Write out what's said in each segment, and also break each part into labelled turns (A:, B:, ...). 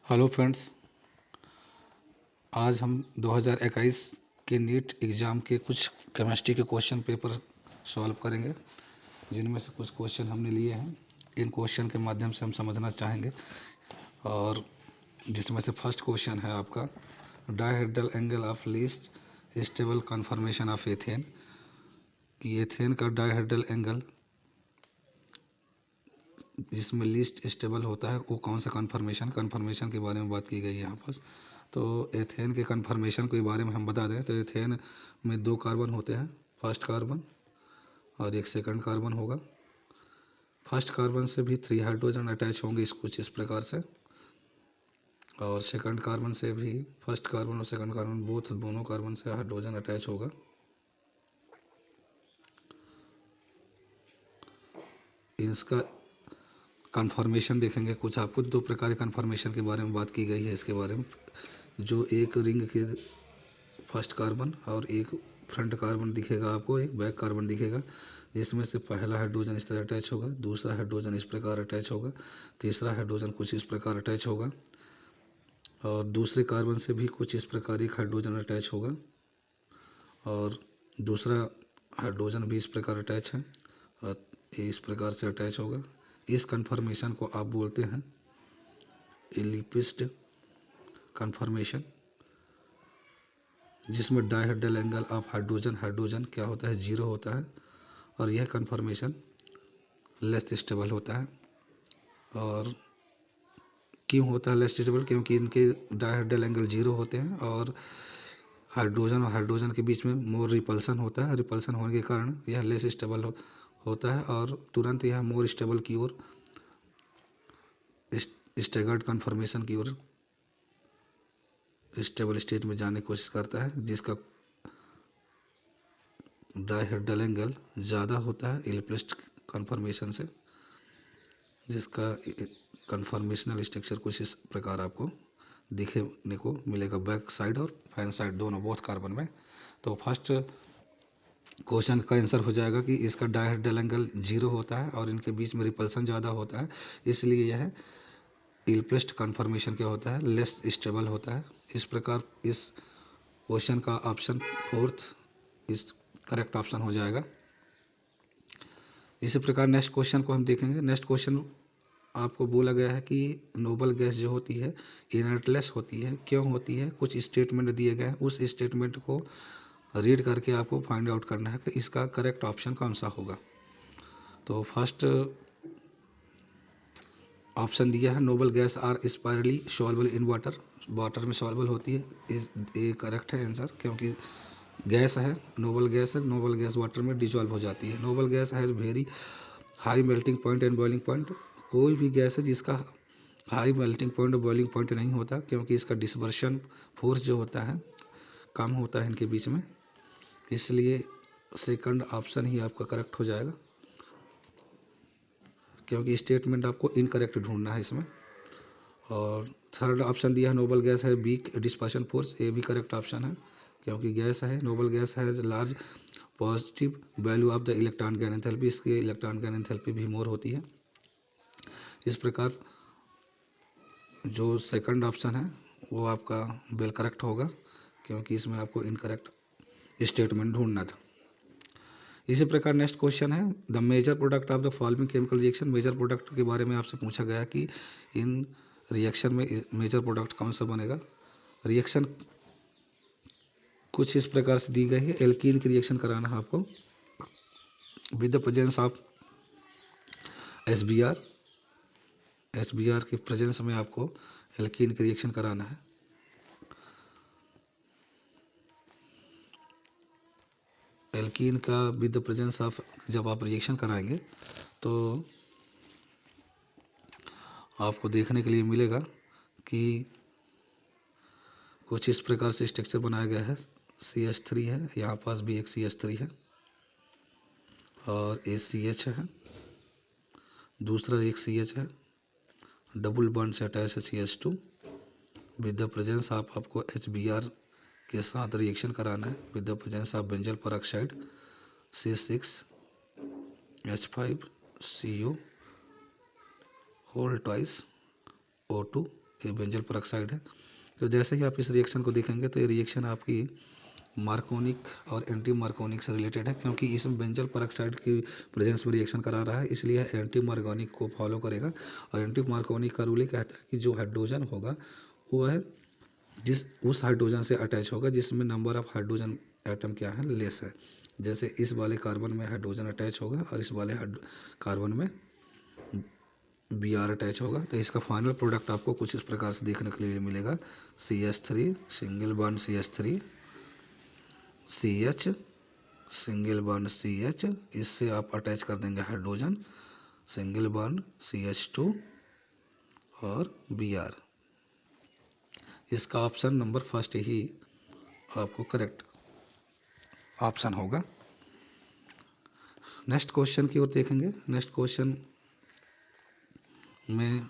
A: Hello friends, आज हम 2021 के नीट एग्ज़ाम के कुछ केमिस्ट्री के क्वेश्चन पेपर सॉल्व करेंगे, जिनमें से कुछ क्वेश्चन हमने लिए हैं। इन क्वेश्चन के माध्यम से हम समझना चाहेंगे, और जिसमें से फर्स्ट क्वेश्चन है आपका dihedral angle of least stable confirmation of ethane, कि एथेन का डायहेड्रल एंगल जिसमें लीस्ट स्टेबल होता है वो कौन सा कन्फर्मेशन के बारे में बात की गई है यहाँ पर। तो एथेन के कन्फर्मेशन के बारे में हम बता दें तो एथेन में 2 कार्बन होते हैं, फर्स्ट कार्बन और एक सेकंड कार्बन होगा। फर्स्ट कार्बन से भी 3 हाइड्रोजन अटैच होंगे कुछ इस प्रकार से, और सेकंड कार्बन से भी फर्स्ट कार्बन और सेकंड कार्बन दोनों कार्बन से हाइड्रोजन अटैच होगा। इसका कन्फर्मेशन देखेंगे कुछ आपको 2 प्रकार के कन्फर्मेशन के बारे में बात की गई है। इसके बारे में जो एक रिंग के फर्स्ट कार्बन और एक फ्रंट कार्बन दिखेगा आपको, एक बैक कार्बन दिखेगा, जिसमें से पहला हाइड्रोजन इस तरह अटैच होगा, दूसरा हाइड्रोजन इस प्रकार अटैच होगा, तीसरा हाइड्रोजन कुछ इस प्रकार अटैच होगा, और दूसरे कार्बन से भी कुछ इस प्रकार एक हाइड्रोजन अटैच होगा, और दूसरा हाइड्रोजन भी इस प्रकार अटैच है और इस प्रकार से अटैच होगा। इस कन्फर्मेशन को आप बोलते हैं एलिप्टिक कन्फर्मेशन, जिसमें डायहेड्रल एंगल ऑफ हाइड्रोजन क्या होता है, 0 होता है, और यह कन्फर्मेशन लेस स्टेबल होता है। और क्यों होता है लेस स्टेबल? क्योंकि इनके डायहेड्रल एंगल 0 होते हैं और हाइड्रोजन के बीच में मोर रिपल्सन होता है। रिपल्सन होने के कारण यह लेस स्टेबल होता है और तुरंत यह मोर स्टेबल की ओर, स्टेगर्ड कन्फर्मेशन की ओर, स्टेबल स्टेट में जाने की कोशिश करता है, जिसका डायहेड्रल एंगल ज़्यादा होता है एलिप्टिक कन्फर्मेशन से, जिसका कन्फर्मेशनल स्ट्रक्चर कुछ इस प्रकार आपको दिखने को मिलेगा, बैक साइड और फ्रंट साइड दोनों, बोथ कार्बन में। तो फर्स्ट क्वेश्चन का आंसर हो जाएगा कि इसका डायहेड्रल एंगल 0 होता है और इनके बीच में रिपल्सन ज़्यादा होता है, इसलिए यह एलिप्टिक कन्फर्मेशन क्या होता है, लेस स्टेबल होता है। इस प्रकार इस क्वेश्चन का ऑप्शन फोर्थ इस करेक्ट ऑप्शन हो जाएगा। इसी प्रकार नेक्स्ट क्वेश्चन को हम देखेंगे। नेक्स्ट क्वेश्चन आपको बोला गया है कि नोबल गैस जो होती है इनर्टलेस होती है, क्यों होती है? कुछ स्टेटमेंट दिए गए हैं, उस स्टेटमेंट को रीड करके आपको फाइंड आउट करना है कि इसका करेक्ट ऑप्शन कौन सा होगा। तो फर्स्ट ऑप्शन दिया है noble gas are sparingly soluble in water, water में सॉल्युबल होती है, ये करेक्ट है आंसर, क्योंकि गैस है, नोबल गैस है, नोबल गैस वाटर में डिजॉल्व हो जाती है। Noble gas has very high melting point and boiling point, कोई भी गैस है जिसका हाई मेल्टिंग पॉइंट और बॉइलिंग पॉइंट नहीं होता, क्योंकि इसका डिस्पर्शन फोर्स जो होता है कम होता है इनके बीच में, इसलिए सेकंड ऑप्शन ही आपका करेक्ट हो जाएगा, क्योंकि स्टेटमेंट आपको इनकरेक्ट ढूंढना है इसमें। और थर्ड ऑप्शन दिया है नोबल गैस है वीक डिस्पर्शन फोर्स, ये भी करेक्ट ऑप्शन है, क्योंकि गैस है, नोबल गैस है large positive value of the electron gain enthalpy, इसके इलेक्ट्रॉन गैन एंथैल्पी भी मोर होती है। इस प्रकार जो सेकंड ऑप्शन है वो आपका बिल करेक्ट होगा, क्योंकि इसमें आपको इनकरेक्ट स्टेटमेंट ढूंढना था। इसी प्रकार नेक्स्ट क्वेश्चन है the major product of the following chemical reaction, major product के बारे में आपसे पूछा गया कि इन रिएक्शन में मेजर प्रोडक्ट कौन सा बनेगा। रिएक्शन कुछ इस प्रकार से दी गई है, एल्कीन की रिएक्शन कराना है आपको with the presence of SBR, SBR के प्रेजेंस में आपको एल्कीन की रिएक्शन कराना है। एल्कीन का विद द प्रेजेंस ऑफ जब आप रिएक्शन कराएंगे तो आपको देखने के लिए मिलेगा कि कुछ इस प्रकार से स्ट्रक्चर बनाया गया है, CH3 है, यहाँ पास भी एक CH3 है और ACH है, दूसरा एक CH है, डबल बॉन्ड से अटैच है CH2, with the presence of आपको HBr के साथ रिएक्शन कराना है with the presence of benzoyl peroxide C6H5CO whole twice O2 ये बेंजल परऑक्साइड है। तो जैसे ही आप इस रिएक्शन को देखेंगे तो ये रिएक्शन आपकी मार्कोनिक और एंटी मार्कोनिक से रिलेटेड है, क्योंकि इसमें बेंजल परऑक्साइड की प्रेजेंस में रिएक्शन करा रहा है, इसलिए एंटी मार्कोनिक को फॉलो करेगा। और एंटी मार्कोनिक का रूल ये कहता है कि जो हाइड्रोजन होगा वो है जिस उस हाइड्रोजन से अटैच होगा जिसमें नंबर ऑफ हाइड्रोजन एटम क्या है, लेस है। जैसे इस वाले कार्बन में हाइड्रोजन अटैच होगा और इस वाले कार्बन में Br अटैच होगा। तो इसका फाइनल प्रोडक्ट आपको कुछ इस प्रकार से देखने के लिए मिलेगा, CH3 single bond CH3 CH single bond CH, इससे आप अटैच कर देंगे हाइड्रोजन, सिंगल बॉन्ड CH2 और Br। इसका ऑप्शन नंबर फर्स्ट ही आपको करेक्ट ऑप्शन होगा। नेक्स्ट क्वेश्चन की ओर देखेंगे। नेक्स्ट क्वेश्चन में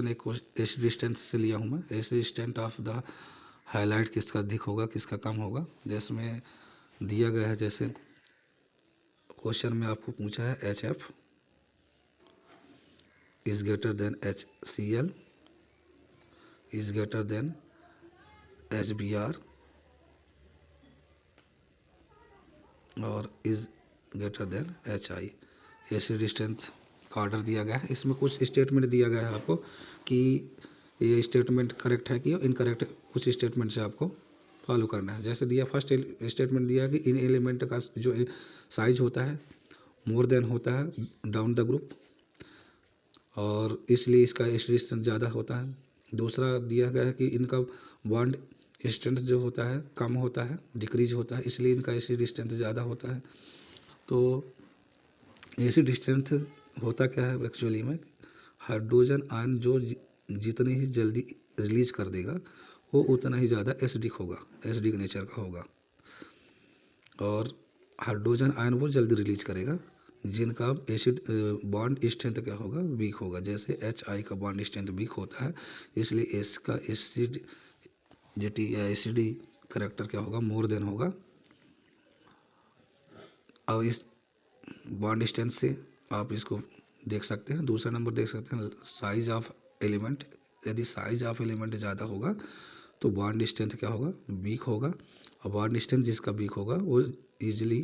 A: एक एसिड डिस्टेंस से लिया हूँ मैं। Acid distance of the highlight किसका अधिक होगा, किसका कम होगा। जिसमें दिया गया है, जैसे क्वेश्चन में आपको पूछा है HF is greater than HCl is greater than HBr और is greater than HI। Acid distance का ऑर्डर दिया गया है। इसमें कुछ स्टेटमेंट दिया गया है आपको कि ये स्टेटमेंट करेक्ट है कि इनकरेक्ट, कुछ स्टेटमेंट से आपको फॉलो करना है। जैसे दिया, फर्स्ट स्टेटमेंट दिया कि इन एलिमेंट का जो साइज होता है मोर देन होता है डाउन द ग्रुप और इसलिए इसका एसिड डिस्टेंस ज़्यादा होता है। दूसरा दिया गया है कि इनका बॉन्ड स्ट्रेंथ जो होता है कम होता है, डिक्रीज होता है, इसलिए इनका एसिड डिस्टेंस ज़्यादा होता है। तो एसिड डिस्टेंस होता क्या है एक्चुअली में, हाइड्रोजन आयन जो जितनी ही जल्दी रिलीज कर देगा वो उतना ही ज़्यादा एसिडिक होगा, एसिडिक नेचर का होगा। और हाइड्रोजन आयन वो जल्दी रिलीज करेगा जिनका एसिड बॉन्ड स्ट्रेंथ क्या होगा, वीक होगा। जैसे HI का बॉन्ड स्ट्रेंथ वीक होता है, इसलिए इसका एसिडिटी या एसिडी करेक्टर क्या होगा, मोर देन होगा। अब इस बॉन्ड स्ट्रेंथ से आप इसको देख सकते हैं। दूसरा नंबर देख सकते हैं साइज ऑफ एलिमेंट। यदि साइज ऑफ एलिमेंट ज़्यादा होगा तो बॉन्ड स्ट्रेंथ क्या होगा, वीक होगा। और बॉन्ड स्ट्रेंथ जिसका वीक होगा वो इजीली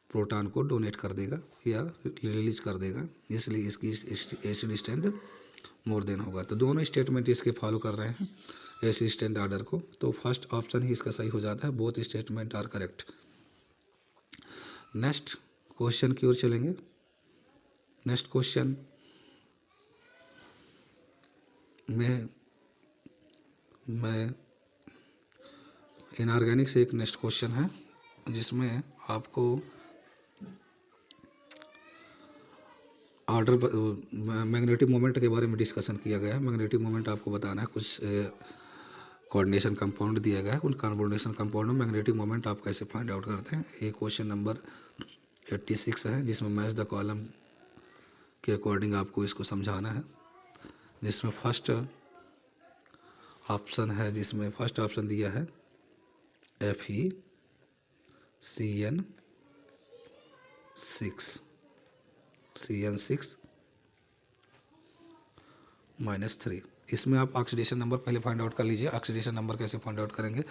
A: प्रोटॉन को डोनेट कर देगा या रिलीज कर देगा, इसलिए इसकी एसिड स्ट्रेंथ मोर देन होगा। तो दोनों स्टेटमेंट इसके फॉलो कर रहे हैं एसिड स्ट्रेंथ ऑर्डर को, तो फर्स्ट ऑप्शन ही इसका सही हो जाता है। Both statement are correct. Next question की ओर चलेंगे। नेक्स्ट क्वेश्चन में मैं इनऑर्गेनिक से एक नेक्स्ट क्वेश्चन है जिसमें आपको ऑर्डर मैग्नेटिक मोमेंट के बारे में डिस्कशन किया गया है। मैग्नेटिक मोमेंट आपको बताना है। कुछ कोऑर्डिनेशन कंपाउंड दिया गया है, उन कोऑर्डिनेशन कंपाउंड में मैग्नेटिक मोमेंट आप कैसे फाइंड आउट करते हैं। ये क्वेश्चन नंबर 86 है जिसमें मैच द कॉलम के अकॉर्डिंग आपको इसको समझाना है। जिसमें फर्स्ट ऑप्शन दिया है FeCN6 -3। इसमें आप ऑक्सीडेशन नंबर पहले फाइंड आउट कर लीजिए। ऑक्सीडेशन नंबर कैसे फाइंड आउट करेंगे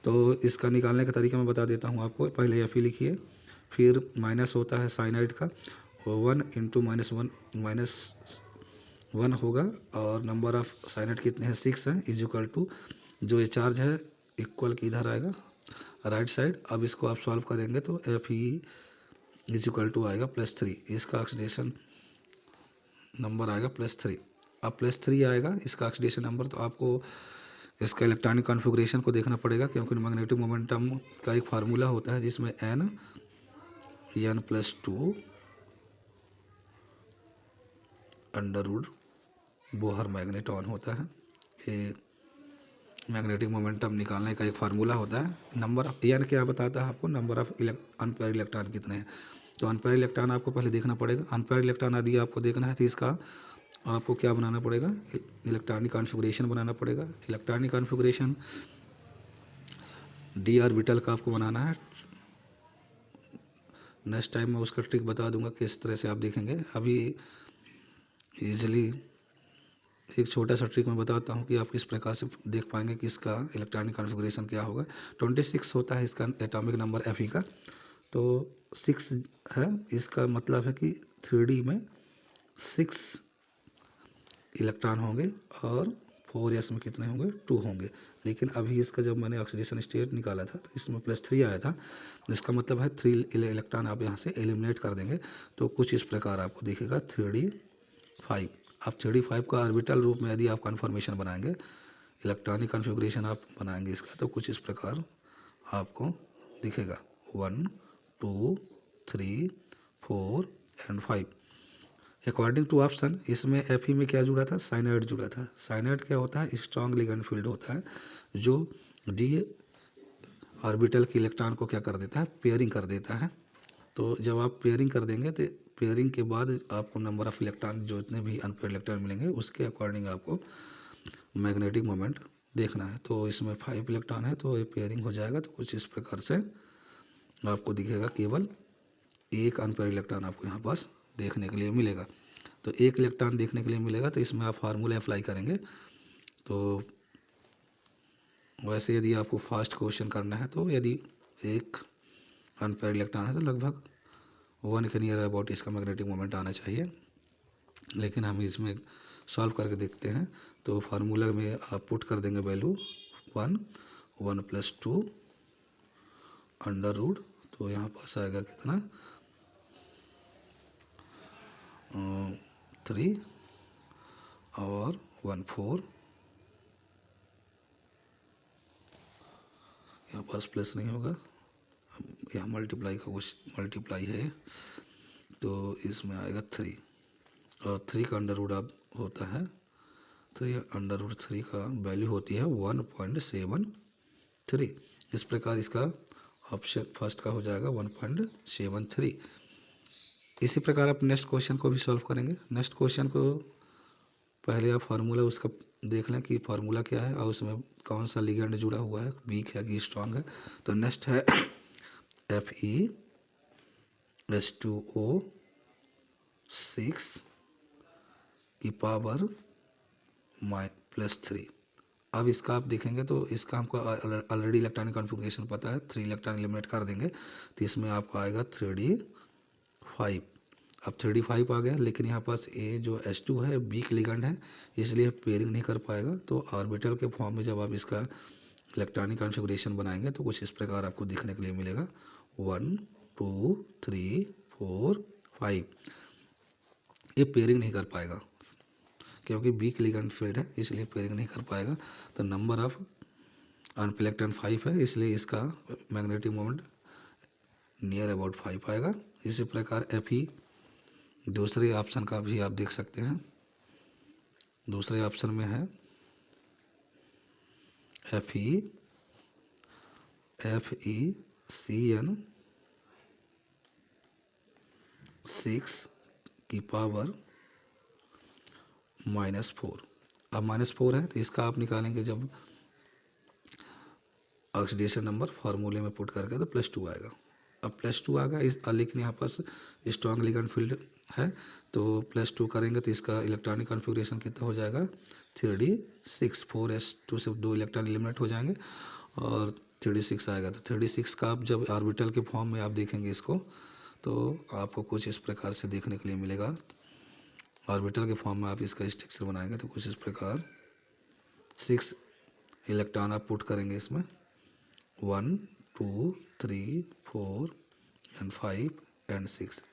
A: तो इसका निकालने का तरीका मैं बता देता हूँ आपको। पहले Fe लिखिए, फिर माइनस होता है साइनाइड का, 1 × -1 होगा और नंबर ऑफ साइनाइड कितने हैं, 6 है, इज इक्वल टू जो ये चार्ज है इक्वल की इधर आएगा राइट साइड। अब इसको आप सॉल्व करेंगे तो Fe इज इक्वल टू आएगा +3। इसका ऑक्सीडेशन नंबर आएगा +3। अब +3 आएगा इसका ऑक्सीडेशन नंबर, तो आपको इसका इलेक्ट्रॉनिक कॉन्फ़िगरेशन को देखना पड़ेगा, क्योंकि मैग्नेटिक मोमेंटम का एक फार्मूला होता है जिसमें n+2 under root Bohr magneton होता है। ये मैग्नेटिक मोमेंटम निकालने का एक फार्मूला होता है। नंबर ऑफ n क्या बताता है आपको, नंबर ऑफ अनपेयर इलेक्ट्रॉन कितने हैं। तो अनपेयर इलेक्ट्रॉन आपको पहले देखना पड़ेगा। अनपेयर इलेक्ट्रॉन यदि आपको देखना है तो इसका आपको क्या बनाना पड़ेगा, इलेक्ट्रॉनिक कॉन्फ़िगरेशन बनाना पड़ेगा। इलेक्ट्रॉनिक कॉन्फ़िगरेशन d ऑर्बिटल का आपको बनाना है। नेक्स्ट टाइम मैं उसका ट्रिक बता दूंगा किस तरह से आप देखेंगे। अभी ईजिली एक छोटा सा ट्रिक मैं बताता हूँ कि आप किस प्रकार से देख पाएंगे कि इसका इलेक्ट्रॉनिक कॉन्फ़िगरेशन क्या होगा। 26 होता है इसका एटॉमिक नंबर Fe का, तो 6 है, इसका मतलब है कि 3D में 6 इलेक्ट्रॉन होंगे और 4s में कितने होंगे, 2 होंगे। लेकिन अभी इसका जब मैंने ऑक्सीडेशन स्टेट निकाला था तो इसमें +3 आया था, इसका मतलब है 3 इलेक्ट्रॉन आप यहाँ से एलिमिनेट कर देंगे। तो कुछ इस प्रकार आपको दिखेगा 3d5। अब 3d5 का ऑर्बिटल रूप में यदि आप कन्फर्मेशन बनाएंगे, इलेक्ट्रॉनिक कॉन्फ़िगरेशन आप बनाएंगे इसका, तो कुछ इस प्रकार आपको दिखेगा 1 2 3 4 एंड 5। अकॉर्डिंग टू ऑप्शन इसमें Fe में क्या जुड़ा था, साइनाइड जुड़ा था। साइनाइड क्या होता है, स्ट्रॉन्ग लिगेंड फील्ड होता है जो d ऑर्बिटल के इलेक्ट्रॉन को क्या कर देता है, पेयरिंग कर देता है। तो जब आप पेयरिंग कर देंगे तो पेयरिंग के बाद आपको नंबर ऑफ इलेक्ट्रॉन जो इतने भी अनपेयर्ड इलेक्ट्रॉन मिलेंगे उसके अकॉर्डिंग आपको मैग्नेटिक मोमेंट देखना है। तो इसमें 5 इलेक्ट्रॉन है तो ये पेयरिंग हो जाएगा। तो कुछ इस प्रकार से आपको दिखेगा, केवल एक अनपेयर्ड इलेक्ट्रॉन आपको यहाँ पास देखने के लिए मिलेगा। तो एक इलेक्ट्रॉन देखने के लिए मिलेगा, तो इसमें आप फार्मूला अप्लाई करेंगे। तो वैसे यदि आपको फास्ट क्वेश्चन करना है तो यदि एक अनपेयर्ड इलेक्ट्रॉन है तो लगभग 1 के नियर अबाउट इसका मैग्नेटिक मोमेंट आना चाहिए। लेकिन हम इसमें सॉल्व करके देखते हैं। तो फार्मूला में आप पुट कर देंगे वैल्यू 1 +2 अंडर रूट, तो यहाँ पास आएगा कितना 3 और 1 4, यहाँ पास प्लस नहीं होगा, यहाँ मल्टीप्लाई का मल्टीप्लाई है, तो इसमें आएगा 3 और 3 का अंडर रूट आप होता है, तो ये अंडर रूट 3 का वैल्यू होती है 1.73। इस प्रकार इसका ऑप्शन फर्स्ट का हो जाएगा 1.73। इसी प्रकार आप नेक्स्ट क्वेश्चन को भी सॉल्व करेंगे। नेक्स्ट क्वेश्चन को पहले आप फार्मूला उसका देख लें कि फार्मूला क्या है और उसमें कौन सा लिगेंड जुड़ा हुआ है, वीक है कि स्ट्रांग है। तो नेक्स्ट है FeS2O6 की पावर +3। अब इसका आप देखेंगे तो इसका हमको ऑलरेडी इलेक्ट्रॉनिक कॉन्फ़िगरेशन पता है, 3 इलेक्ट्रॉन एलिमिनेट कर देंगे तो इसमें आपको आएगा 3d5। अब 3d5 आ गया, लेकिन यहाँ पास ए जो H2 है वीक लिगेंड है, इसलिए पेयरिंग नहीं कर पाएगा। तो ऑर्बिटल के फॉर्म में जब आप इसका इलेक्ट्रॉनिक कॉन्फ़िगरेशन बनाएंगे तो कुछ इस प्रकार आपको दिखने के लिए मिलेगा 1 2 3 4 5। ये पेयरिंग नहीं कर पाएगा क्योंकि वीक लिगेंड फील्ड है, इसलिए पेयरिंग नहीं कर पाएगा। तो नंबर ऑफ अनपेयर्ड इलेक्ट्रॉन 5 है, इसलिए इसका मैग्नेटिक मोमेंट नियर अबाउट 5 आएगा। इसी प्रकार Fe दूसरे ऑप्शन का भी आप देख सकते हैं। दूसरे ऑप्शन में है FeCN6 की पावर -4। अब -4 है तो इसका आप निकालेंगे जब ऑक्सीडेशन नंबर फार्मूले में पुट करके तो +2 आएगा। अब +2 आ गया लेकिन यहाँ पास स्ट्रॉन्ग लिगेंड फील्ड है, तो +2 करेंगे तो इसका इलेक्ट्रॉनिक कॉन्फ़िगरेशन कितना हो जाएगा 3d6। 4s2 से 2 इलेक्ट्रॉन एलिमिनेट हो जाएंगे और 3d6 आएगा। तो 3d6 का आप जब ऑर्बिटल के फॉर्म में आप देखेंगे इसको तो आपको कुछ इस प्रकार से देखने के लिए मिलेगा। ऑर्बिटल के फॉर्म में आप इसका स्ट्रक्चर बनाएंगे तो कुछ इस प्रकार 6 इलेक्ट्रॉन आप पुट करेंगे इसमें 1 2 3 4 and 5 and 6।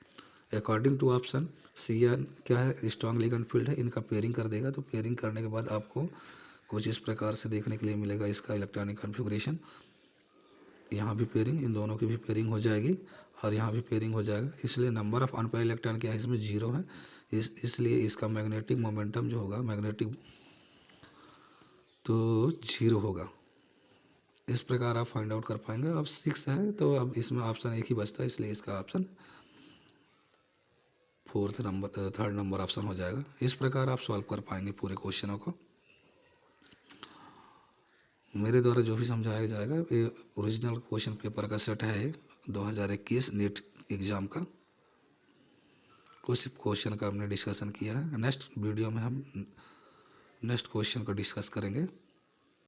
A: According to option CN क्या है, स्ट्रॉन्ग लिगेंड फील्ड है, इनका पेयरिंग कर देगा। तो पेयरिंग करने के बाद आपको कुछ इस प्रकार से देखने के लिए मिलेगा इसका इलेक्ट्रॉनिक कॉन्फ़िगरेशन। यहाँ भी पेयरिंग, इन दोनों की भी पेयरिंग हो जाएगी और यहाँ भी पेयरिंग हो जाएगा, इसलिए नंबर ऑफ अनपेयर्ड इलेक्ट्रॉन क्या है इसमें 0 है। इसलिए इसका मैग्नेटिक मोमेंटम जो होगा मैग्नेटिक तो 0 होगा। इस प्रकार आप फाइंड आउट कर पाएंगे। अब 6 है तो अब इसमें ऑप्शन एक ही बचता है, इसलिए इसका ऑप्शन थर्ड नंबर ऑप्शन हो जाएगा। इस प्रकार आप सॉल्व कर पाएंगे पूरे क्वेश्चनों को। मेरे द्वारा जो भी समझाया जाएगा ये ओरिजिनल क्वेश्चन पेपर का सेट है 2021 नीट एग्ज़ाम का। कुछ क्वेश्चन का हमने डिस्कशन किया है। नेक्स्ट वीडियो में हम नेक्स्ट क्वेश्चन को डिस्कस करेंगे।